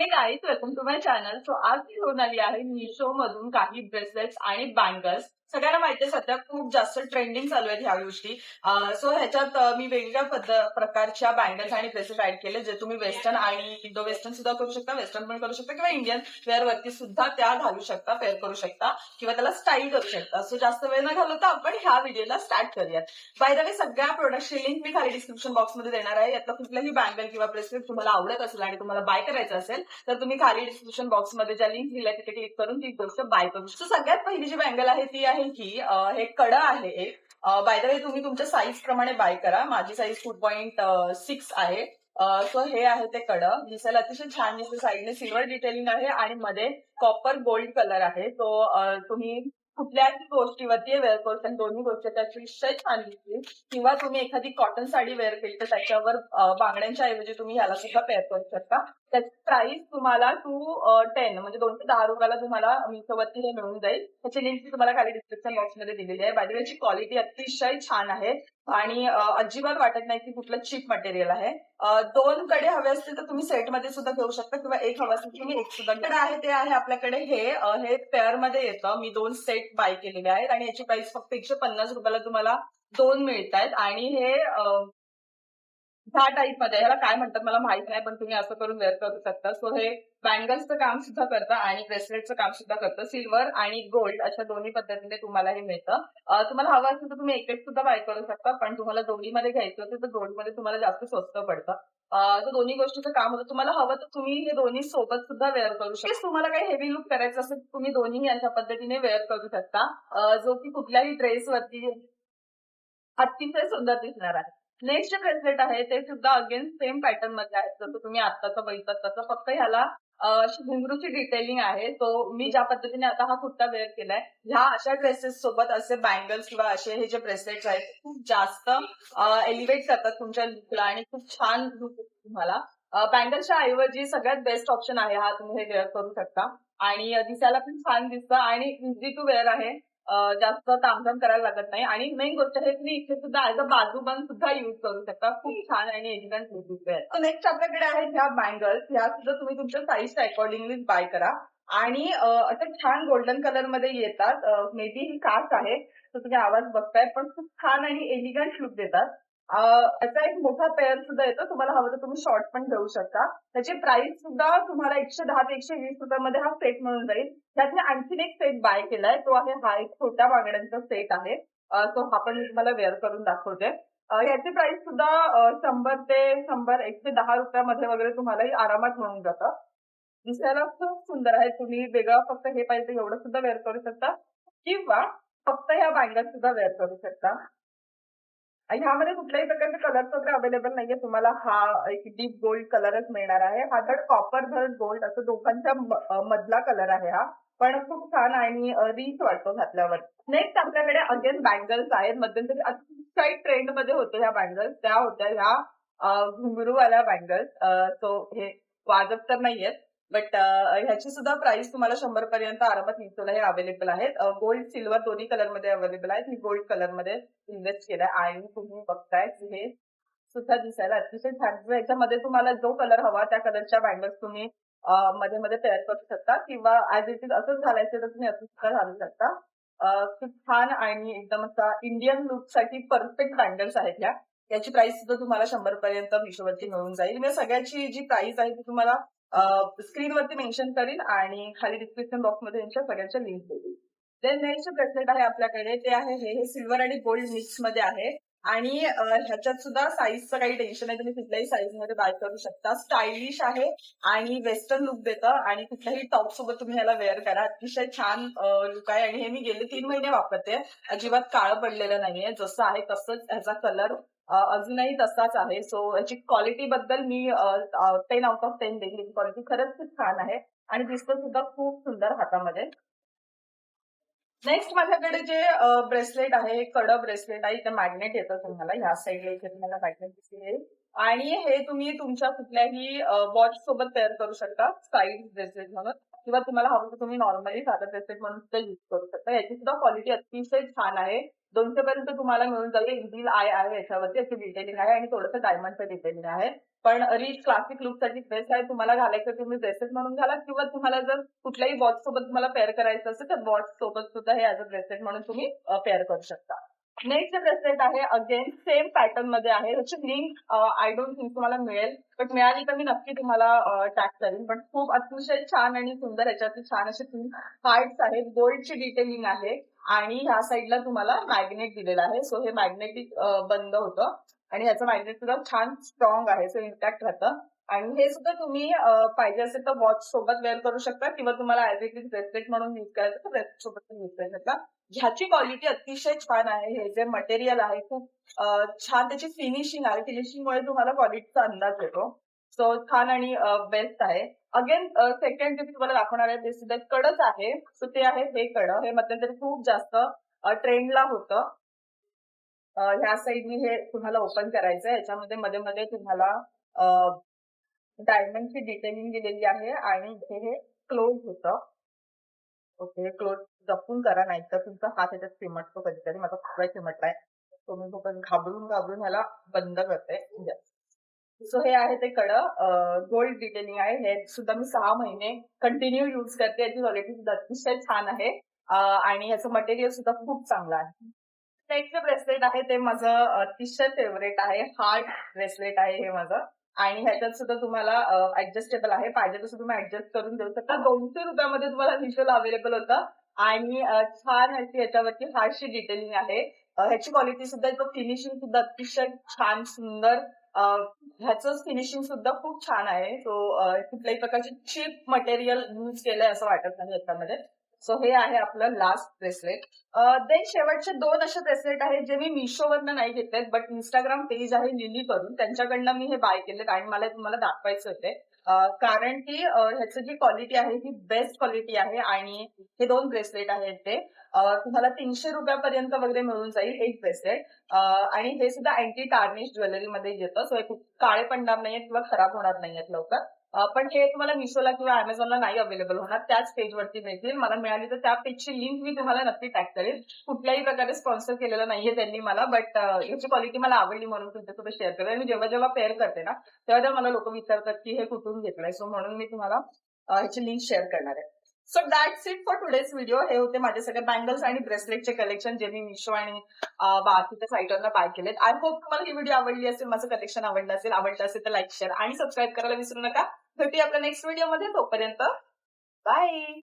हे guys welcome to my channel. So आज मी घेऊन आली आहे मिशो मधून काही ब्रेसलेट्स आणि बँगल्स. सगळ्यांना माहिती आहे सध्या खूप जास्त ट्रेंडिंग चालू आहेत ह्या गोष्टी. सो ह्याच्यात मी वेगवेगळ्या प्रकारच्या बँगल्स आणि ब्रेसलेट ऍड केले, जे तुम्ही वेस्टर्न आणि इंडो वेस्टर्न सुद्धा करू शकता, वेस्टर्न पण करू शकता किंवा इंडियन वेअर वरती सुद्धा त्या घालू शकता, पेअर करू शकता किंवा त्याला स्टाईल करू शकता. सो जास्त वेळ न घालवता आपण ह्या व्हिडिओला स्टार्ट करूयात. बाय द वे, सगळ्या प्रोडक्टची लिंक मी खाली डिस्क्रिप्शन बॉक्समध्ये देणार आहे. यातलं कुठलंही बँगल किंवा ब्रेसलेट तुम्हाला आवडत असेल आणि तुम्हाला बाय करायचं असेल तर तुम्ही खाली डिस्क्रिप्शन बॉक्समध्ये ज्या लिंक दिल्या तिथे क्लिक करून ती गोष्ट बाय करू शकता. सगळ्यात पहिली जी बँगल आहे ती आहे की हे कडं आहे एक. बाय द वे, तुम्ही तुमच्या साईज प्रमाणे बाय करा. माझी साईज 2.6 आहे. सो हे आहे ते कडं. दिसायला अतिशय छान दिसते. साईडने सिल्वर डिटेलिंग आहे आणि मध्ये कॉपर गोल्ड कलर आहे. तो तुम्ही कुठल्याही गोष्टीवरती वेअर करू शकता. दोन्ही गोष्टी अतिशय छान दिसतील. किंवा तुम्ही एखादी कॉटन साडी वेअर केली तर त्याच्यावर बांगड्यांच्या ऐवजी तुम्ही ह्याला सुद्धा पेअर करू शकता. त्याची प्राइस तुम्हाला 210 म्हणजे 210 रुपयाला तुम्हाला मिशोवरती हे मिळून जाईल. त्याची लिंक तुम्हाला खाली डिस्क्रिप्शन बॉक्समध्ये दिलेली आहे. बाय द वे, याची क्वालिटी अतिशय छान आहे आणि अजिबात वाटत नाही की कुठलं चीप मटेरियल आहे. दोन कडे हवे असतील तर तुम्ही सेटमध्ये सुद्धा घेऊ शकता किंवा एक हवं असेल तुम्ही एक सुद्धा. कडे आहे ते आहे आपल्याकडे हे पेअर मध्ये येतं. मी 2 सेट बाय केलेले आहेत आणि याची प्राइस फक्त 150 रुपयाला तुम्हाला 2 मिळत आहेत. आणि हे ह्या टाईप मध्ये, ह्याला काय म्हणतात मला माहित नाही, पण तुम्ही असं करून वेअर करू शकता. सो हे बँगल्सचं काम सुद्धा करतं आणि ब्रेसलेटचं काम सुद्धा करतं. सिल्वर आणि गोल्ड अशा दोन्ही पद्धतीने तुम्हाला हे मिळतं. तुम्हाला हवं असेल तर तुम्ही एक सुद्धा बाय करू शकता, पण तुम्हाला दोन्हीमध्ये घ्यायचं असेल तर गोल्डमध्ये तुम्हाला जास्त स्वस्त पडतं. तर दोन्ही गोष्टीचं काम होतं. तुम्हाला हवं तर तुम्ही हे दोन्ही सोबत सुद्धा वेअर करू शकता. तुम्हाला काही हेवी लुक करायचं असेल तर तुम्ही दोन्ही अशा पद्धतीने वेअर करू शकता, जो की कुठल्याही ड्रेसवरती अतिशय सुंदर दिसणार आहे. नेक्स्ट जे ब्रेसलेट आहे ते सुद्धा अगेन सेम पॅटर्न मध्ये आहे, जसं तुम्ही आत्ताचं बघितलं तसं. फक्त ह्याला अशी घुंगरूची डिटेलिंग आहे. तो मी ज्या पद्धतीने आता हा कुर्ता वेअर केलाय, ह्या अशा ड्रेसेस सोबत असे बँगल्स किंवा असे हे जे ब्रेसलेट्स आहेत खूप जास्त एलिव्हेट करतात तुमच्या लुकला आणि खूप छान लुक तुम्हाला. बँगल्सच्या ऐवजी सगळ्यात बेस्ट ऑप्शन आहे हा. तुम्ही हे वेअर करू शकता आणि दिसायला पण छान दिसतं आणि इझी टू वेअर आहे. जास्त तामझाम करायला लागत नाही. आणि मेन गोष्ट आहे की इथे सुद्धा ऍज अ बाजूबंद सुद्धा युज करू शकता. खूप छान आणि एलिगंट लुक आहे. नेक्स्ट आपल्याकडे आहेत ह्या बँगल्स. ह्या सुद्धा तुम्ही तुमच्या साईजच्या अकॉर्डिंगली बाय करा आणि असं छान गोल्डन कलर मध्ये येतात. मे बी ही कास्ट आहे तर तुम्ही आवाज बघताय, पण खूप छान आणि एलिगंट लुक देतात. त्याचा एक मोठा पेअर सुद्धा येतो. तुम्हाला हवं तर तुम्ही शॉर्ट पण घेऊ शकता. त्याची प्राइस सुद्धा तुम्हाला 110 ते 120 रुपयामध्ये हा सेट मिळून जाईल. त्यात मी आणखीन एक सेट बाय केलाय. तो आहे हा एक छोट्या बांगड्यांचा सेट आहे. तो हा पण मी तुम्हाला वेअर करून दाखवते. याची प्राइस सुद्धा 100 ते 110 रुपयामध्ये वगैरे तुम्हालाही आरामात मिळून जातं. दिसायला खूप सुंदर आहे. तुम्ही वेगळं फक्त हे पाहिजे एवढं सुद्धा वेअर करू शकता किंवा फक्त ह्या बँगल्स सुद्धा वेअर करू शकता. ह्यामध्ये कुठल्याही प्रकारचे कलर्स वगैरे अवेलेबल नाहीये. तुम्हाला हा एक डीप गोल्ड कलरच मिळणार आहे. हा तर कॉपर भर गोल्ड असं दोघांच्या मधला कलर आहे हा. पण खूप छान आणि रिच वाटतो घातल्यावर. नेक्स्ट आपल्याकडे अगेन बँगल्स आहेत. मध्यंतरी अतिशय ट्रेंड मध्ये होत्या ह्या बँगल्स. त्या होत्या ह्या घुंगरूवाल्या बँगल्स. सो हे वाजत तर नाहीयेत, बट ह्याची सुद्धा प्राइस तुम्हाला 100 पर्यंत आरामात मिळतो. हे अवेलेबल आहेत. गोल्ड सिल्वर दोन्ही कलर मध्ये अवेलेबल आहेत. मी गोल्ड कलर मध्ये इन्व्हेस्ट केलाय आणि तुम्ही बघताय की हे सुद्धा दिसायला अतिशय छान. याच्यामध्ये तुम्हाला जो कलर हवा त्या कलरच्या बँगल्स तुम्ही मध्ये मध्ये तयार करू शकता किंवा ऍज इट इज असंच घालायचं तर तुम्ही असं सुद्धा घालू शकता. खूप छान आणि एकदम असा इंडियन लुक साठी परफेक्ट बँगल्स आहेत ह्या. याची प्राइस सुद्धा तुम्हाला 100 पर्यंत मिशोवरती मिळून जाईल. मी सगळ्याची जी प्राइस आहे ती तुम्हाला स्क्रीनवरती मेन्शन करीन आणि खाली डिस्क्रिप्शन बॉक्समध्ये यांच्या सगळ्यांच्या लिंक देईल. देन नेक्स्ट ब्रेसलेट आहे आपल्याकडे, ते आहे हे सिल्वर आणि गोल्ड मिक्स मध्ये आहे. आणि ह्याच्यात सुद्धा साईजचं काही टेन्शन नाही. तुम्ही कुठल्याही साईज मध्ये बाय करू शकता. स्टायलिश आहे आणि वेस्टर्न लुक देतं आणि कुठल्याही टॉप सोबत तुम्ही ह्याला वेअर करा. अतिशय छान लुक आहे आणि हे मी गेले 3 महिने वापरते. अजिबात काळं पडलेलं नाहीये. जसं आहे तसंच ह्याचा कलर अजूनही तसाच आहे. सो याची क्वालिटी बद्दल मी 10 आउट ऑफ 10 देईल. क्वालिटी खरंच खूप छान आहे आणि दिसतं सुद्धा खूप सुंदर हातामध्ये. नेक्स्ट माझ्याकडे जे ब्रेसलेट आहे, कडं ब्रेसलेट आहे. इथे मॅग्नेट येतं तुम्हाला. ह्या साईडला इथे तुम्हाला मॅग्नेट दिसेल आणि हे तुम्ही तुमच्या कुठल्याही वॉच सोबत पेअर करू शकता, साईड ब्रेसलेट म्हणून. किंवा तुम्हाला हवं तर तुम्ही नॉर्मली साधा ब्रेसलेट म्हणून सुद्धा युज करू शकता. याची सुद्धा क्वालिटी अतिशय छान आहे. 200 पर्यंत तुम्हाला मिळून जाईल. इझिल आय आहे याच्यावरती, अशी डिटेलिंग आहे आणि थोडंसं डायमंडचं डिटेलिंग आहे. पण रिच क्लासिक लुकसाठी बेस्ट आहे. तुम्हाला घालायचं तुम्ही ब्रेसलेट म्हणून घाला, किंवा तुम्हाला जर कुठल्याही वॉच सोबत तुम्हाला पेअर करायचं असेल तर वॉच सोबत सुद्धा हे ऍज अ ब्रेसलेट म्हणून तुम्ही पेअर करू शकता. नेक्स्ट ब्रेसलेट आहे, अगेन सेम पॅटर्न मध्ये आहे. ह्याची लिंक आय डोंट थिंक तुम्हाला मिळेल, बट मिळाली तर मी नक्की तुम्हाला टॅग करेन. पण खूप अतिशय छान आणि सुंदर ह्याच्यावरती छान असे 3 हार्ट्स आहेत, गोल्डची डिटेलिंग आहे आणि ह्या साईडला तुम्हाला मॅग्नेट दिलेलं आहे. सो हे मॅग्नेटिक बंद होतं आणि ह्याचं मॅग्नेट सुद्धा छान स्ट्रॉंग आहे, सो इंटॅक्ट राहतं. आणि हे सुद्धा तुम्ही पाहिजे असेल तर वॉच सोबत वेअर करू शकता, किंवा तुम्हाला ऍज इट इज ब्रेसलेट म्हणून यूज करायचं तर ब्रेसलेट सोबत यूज करू शकता. ह्याची क्वालिटी अतिशय छान आहे. हे जे मटेरियल आहे खूप छान त्याची फिनिशिंग आहे. फिनिशिंगमुळे तुम्हाला क्वालिटीचा अंदाज येतो. सो छान आणि बेस्ट आहे. अगेन सेकंड जे मी तुम्हाला दाखवणार आहे ते सुद्धा कडच आहे. सो ते आहे हे कड. हे मध्यंतरी खूप जास्त ट्रेंडला होतं. ह्या साईडनी हे तुम्हाला ओपन करायचं. याच्यामध्ये मध्ये मध्ये तुम्हाला डायमंडची डिटेलिंग दिलेली आहे आणि हे क्लोज होतं. ओके, क्लोज जपून करा, नाहीतर तुमचा हात ह्याच्यात चिमटतो कधीतरी. माझा खूप वेळ चिमटलाय. तो मी खूपच घाबरून घाबरून ह्याला बंद करते. सो हे आहे ते कडं, गोल्ड डिटेलिंग आहे. हे सुद्धा मी 6 महिने कंटिन्यू युज करते. याची क्वालिटी सुद्धा अतिशय छान आहे आणि ह्याचं मटेरियल सुद्धा खूप चांगलं आहे. नेक्स्ट जे ब्रेसलेट आहे ते माझं अतिशय फेवरेट आहे. हार्ट ब्रेसलेट आहे हे माझं आणि ह्याच्यात सुद्धा तुम्हाला ऍडजस्टेबल आहे. पाहिजे तसं तुम्ही ऍडजस्ट करून देऊ शकता. 200 रुपयामध्ये तुम्हाला व्हिज्युअल अवेलेबल होतं आणि छान अशी याच्यावरती हार्टची डिटेलिंग आहे. ह्याची क्वालिटी सुद्धा, फिनिशिंग सुद्धा अतिशय छान सुंदर. ह्याचं फिनिशिंग सुद्धा खूप छान आहे. सो कुठल्याही प्रकारचे चीप मटेरियल यूज केलंय असं वाटत नाही याच्यामध्ये. सो हे आहे आपलं लास्ट ब्रेसलेट. देन शेवटचे 2 असे ब्रेसलेट आहेत जे मी मिशोवरनं नाही घेतलेत, बट इंस्टाग्राम पेज आहे लिली करून, त्यांच्याकडनं मी हे बाय केलेत आणि मला हे तुम्हाला दाखवायचे होते. कारण की ह्याची जी क्वालिटी आहे ही बेस्ट क्वालिटी आहे आणि हे 2 ब्रेसलेट आहेत ते तुम्हाला 300 रुपयापर्यंत वगैरे मिळून जाईल एक ब्रेसलेट. आणि हे सुद्धा अँटी टार्निश ज्वेलरीमध्ये येतं. सो हे खूप काळे पडणार नाहीयेत किंवा खराब होणार नाहीयेत लवकर. पण हे तुम्हाला मिशोला किंवा अमेझॉनला नाही अवेलेबल होणार, त्याच पेजवरती मिळतील. मला मिळाली तर त्या पेजची लिंक मी तुम्हाला नक्की टॅग करेल. कुठल्याही प्रकारे स्पॉन्सर केलेलं नाहीये त्यांनी मला, बट याची क्वालिटी मला आवडली म्हणून तुमच्यासोबत शेअर करेल. आणि जेव्हा जेव्हा पेअर करते ना, तेव्हा मला लोक विचारतात की हे कुठून घेतलंय. सो म्हणून मी तुम्हाला ह्याची लिंक शेअर करणार आहे. So that's it for today's video. हे होते माझे सगळे बँगल्स आणि ब्रेसलेटचे कलेक्शन जे मी मिशो आणि बाकीच्या साईटवरनं बाय केलेत. आय होप तुम्हाला ही व्हिडिओ आवडली असेल, माझं कलेक्शन आवडलं असेल तर लाईक, शेअर आणि सबस्क्राईब करायला विसरू नका. भेटूया आपल्या नेक्स्ट व्हिडिओमध्ये. तोपर्यंत बाय.